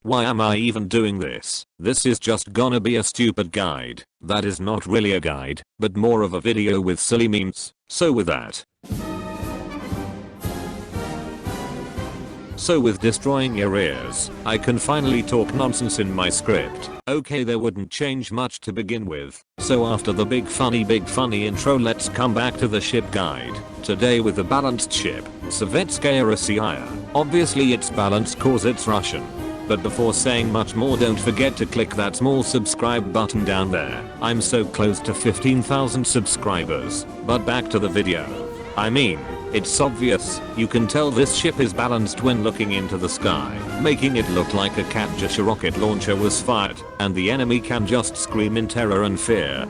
Why am I even doing this? This is just gonna be a stupid guide. That is not really a guide, but more of a video with silly memes. So with that. So with destroying your ears, I can finally talk nonsense in my script. Okay, there wouldn't change much to begin with. So after the big funny intro, let's come back to the ship guide. Today with the balanced ship, Sovetskaya Rossiya. Obviously it's balanced cause it's Russian. But before saying much more, don't forget to click that small subscribe button down there. I'm so close to 15,000 subscribers. But back to the video. I mean, it's obvious, you can tell this ship is balanced when looking into the sky, making it look like a Katyusha rocket launcher was fired, and the enemy can just scream in terror and fear.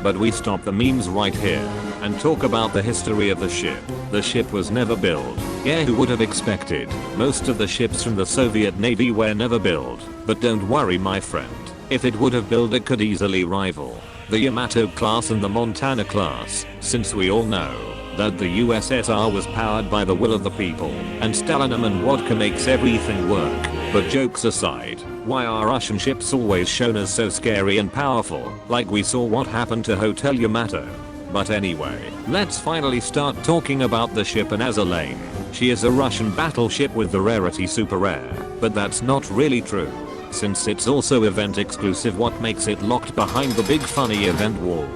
But we stop the memes right here, and talk about the history of the ship. The ship was never built. Yeah, who would have expected? Most of the ships from the Soviet Navy were never built. But don't worry my friend, if it would have built, it could easily rival the Yamato class and the Montana class, since we all know that the USSR was powered by the will of the people, and Stalinism and vodka makes everything work. But jokes aside, why are Russian ships always shown as so scary and powerful, like we saw what happened to Hotel Yamato? But anyway, let's finally start talking about the ship Anazalane. She is a Russian battleship with the rarity super rare, but that's not really true, since it's also event exclusive, what makes it locked behind the big funny event wall,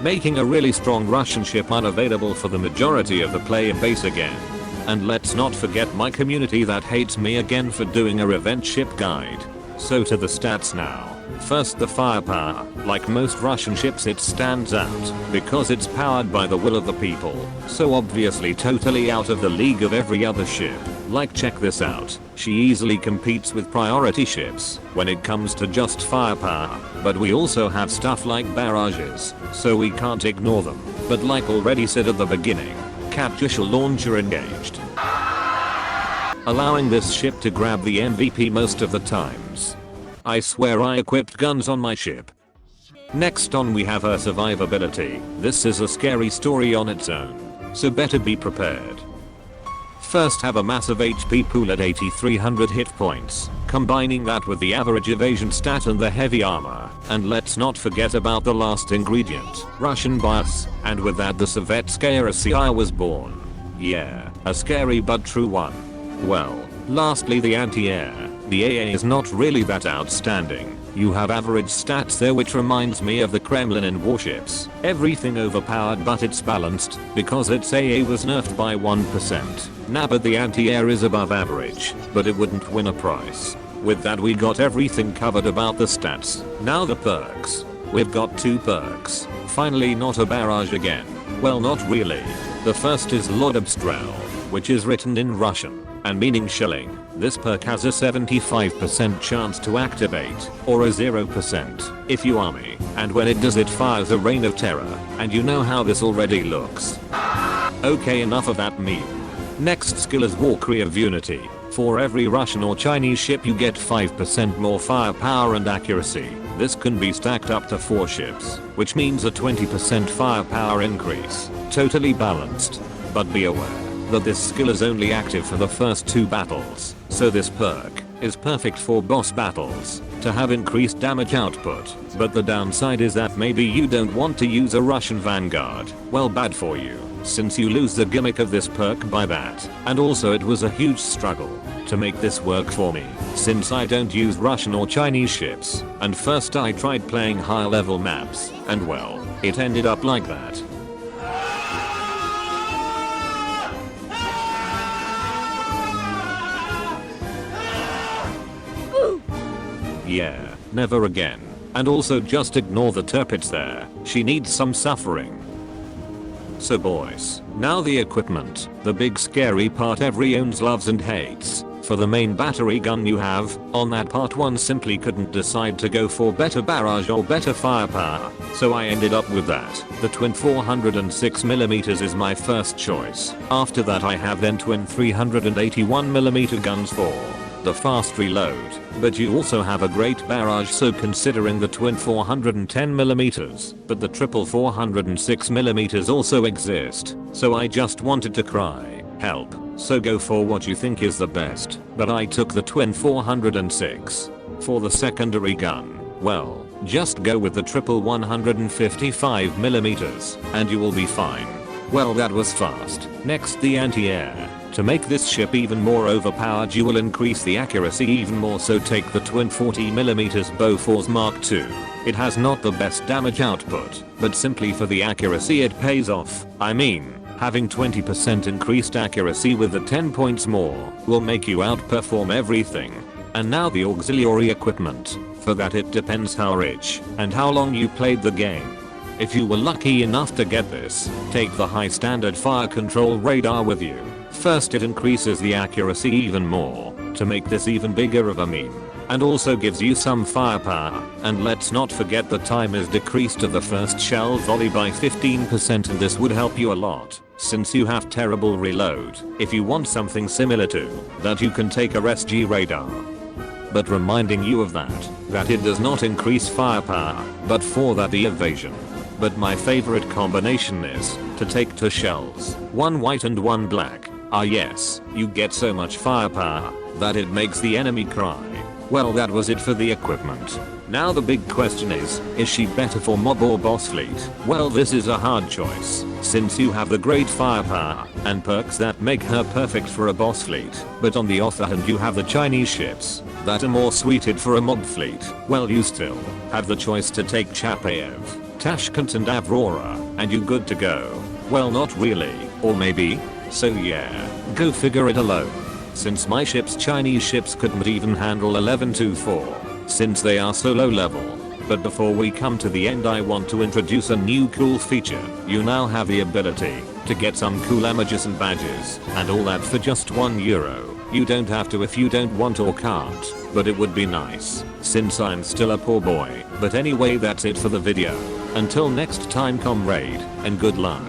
making a really strong Russian ship unavailable for the majority of the player base again. And let's not forget my community that hates me again for doing a revenge ship guide. So to the stats now. First, the firepower. Like most Russian ships, it stands out because it's powered by the will of the people, so obviously totally out of the league of every other ship. Like, check this out, she easily competes with priority ships when it comes to just firepower, but we also have stuff like barrages, so we can't ignore them. But like already said at the beginning, Katyusha launcher engaged, allowing this ship to grab the MVP most of the times. I swear I equipped guns on my ship. Next on we have her survivability. This is a scary story on its own, so better be prepared. First, have a massive HP pool at 8300 hit points, combining that with the average evasion stat and the heavy armor. And let's not forget about the last ingredient, Russian bias, and with that the Sovetskaya Rossiya was born. Yeah, a scary but true one. Well, lastly the anti-air. The AA is not really that outstanding. You have average stats there, which reminds me of the Kremlin in warships. Everything overpowered, but it's balanced because its AA was nerfed by 1%. Nah, but the anti-air is above average, but it wouldn't win a prize. With that we got everything covered about the stats. Now the perks. We've got 2 perks. Finally not a barrage again. Well, not really. The first is Lord Obstrel, which is written in Russian and meaning shilling. This perk has a 75% chance to activate, or a 0% if you are me, and when it does it fires a rain of terror, and you know how this already looks. Okay, enough of that meme. Next skill is Walkery of Unity. For every Russian or Chinese ship you get 5% more firepower and accuracy. This can be stacked up to 4 ships, which means a 20% firepower increase. Totally balanced. But be aware that this skill is only active for the first 2 battles, so this perk is perfect for boss battles to have increased damage output. But the downside is that maybe you don't want to use a Russian vanguard. Well, bad for you, since you lose the gimmick of this perk by that. And also it was a huge struggle to make this work for me, since I don't use Russian or Chinese ships, and first I tried playing higher level maps, and well, it ended up like that. Yeah, never again. And also just ignore the turpits there, she needs some suffering. So boys, now the equipment, the big scary part every owns, loves and hates. For the main battery gun you have, on that part 1 simply couldn't decide to go for better barrage or better firepower, so I ended up with that. The twin 406mm is my first choice. After that I have then twin 381mm guns for the fast reload, but you also have a great barrage, so considering the twin 410mm, but the triple 406mm also exist, so I just wanted to cry, help. So go for what you think is the best, but I took the twin 406. For the secondary gun, well, just go with the triple 155mm, and you will be fine. Well, that was fast. Next, the anti-air. To make this ship even more overpowered, you will increase the accuracy even more, so take the twin 40mm Bofors Mark II. It has not the best damage output, but simply for the accuracy it pays off. I mean, having 20% increased accuracy with the 10 points more will make you outperform everything. And now the auxiliary equipment. For that it depends how rich and how long you played the game. If you were lucky enough to get this, take the high standard fire control radar with you. First, it increases the accuracy even more to make this even bigger of a meme, and also gives you some firepower. And let's not forget the time is decreased to the first shell volley by 15%, and this would help you a lot since you have terrible reload. If you want something similar to that, you can take a SG radar. But reminding you of that it does not increase firepower, but for that the evasion. But my favorite combination is to take 2 shells, 1 white and 1 black. Ah yes, you get so much firepower that it makes the enemy cry. Well, that was it for the equipment. Now the big question is she better for mob or boss fleet? Well, this is a hard choice, since you have the great firepower and perks that make her perfect for a boss fleet, but on the other hand you have the Chinese ships that are more suited for a mob fleet. Well, you still have the choice to take Chapayev, Tashkent and Avrora, and you good to go. Well, not really, or maybe. So yeah, go figure it alone. Since my ship's Chinese ships couldn't even handle 11-4, since they are so low level. But before we come to the end, I want to introduce a new cool feature. You now have the ability to get some cool images and badges, and all that for just €1. You don't have to if you don't want or can't, but it would be nice, since I'm still a poor boy. But anyway, that's it for the video. Until next time, comrade, and good luck.